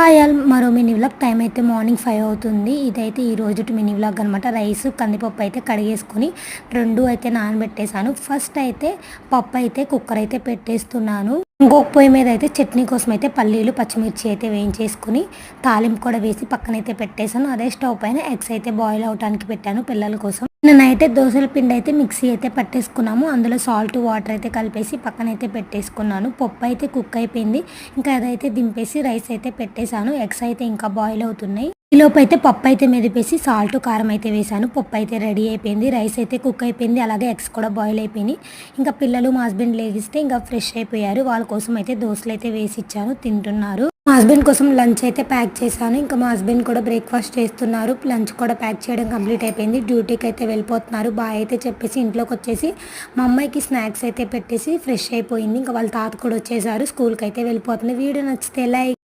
Hi all మరో mini vlog. Time అయితే morning 5 అవుతుంది. ఇదైతే ఈ రోజుటి మినీ వ్లాగ్ అనమాట. రైస్ కందిపప్పు అయితే కడిగేసుకొని రెండు అయితే నానబెట్టేశాను. ఫస్ట్ అయితే పప్పు అయితే కుక్కర్ అయితే పెట్టేస్తున్నాను. ఇంకొక పొయ్యి మీద అయితే చట్నీ కోసం అయితే పల్లీలు పచ్చిమిర్చి అయితే వేయించేసుకుని తాలింపు కూడా వేసి పక్కనైతే పెట్టేశాను. అదే స్టవ్ పైన ఎగ్స్ అయితే బాయిల్ అవడానికి పెట్టాను పిల్లల కోసం. నేనైతే దోశల పిండి అయితే మిక్సీ అయితే పట్టేసుకున్నాము. అందులో సాల్ట్ వాటర్ అయితే కలిపేసి పక్కనైతే పెట్టేసుకున్నాను. పప్పు అయితే కుక్ అయిపోయింది. ఇంకా అదైతే దింపేసి రైస్ అయితే పెట్టేశాను. ఎగ్స్ అయితే ఇంకా బాయిల్ అవుతున్నాయి. ఈలోపు అయితే పప్పు అయితే మెదిపేసి సాల్ట్ కారం అయితే వేసాను. పప్పు అయితే రెడీ అయిపోయింది. రైస్ అయితే కుక్ అయిపోయింది. అలాగే ఎగ్స్ కూడా బాయిల్ అయిపోయినాయి. ఇంకా పిల్లలు మా హస్బెండ్ లేగిస్తే ఇంకా ఫ్రెష్ అయిపోయారు. వాళ్ళ కోసం అయితే దోశలు అయితే వేసి ఇచ్చాను, తింటున్నారు. మా హస్బెండ్ కోసం లంచ్ అయితే ప్యాక్ చేశాను. ఇంకా మా హస్బెండ్ కూడా బ్రేక్ఫాస్ట్ చేస్తున్నారు. లంచ్ కూడా ప్యాక్ చేయడం కంప్లీట్ అయిపోయింది. డ్యూటీకి అయితే వెళ్ళిపోతున్నారు. బాయ్ అయితే చెప్పేసి ఇంట్లోకి వచ్చేసి మా అమ్మాయికి స్నాక్స్ అయితే పెట్టేసి ఫ్రెష్ అయిపోయింది. ఇంకా వాళ్ళ తాత కూడా వచ్చేసారు. స్కూల్కి అయితే వెళ్ళిపోతుంది. వీడియో నచ్చితే లైక్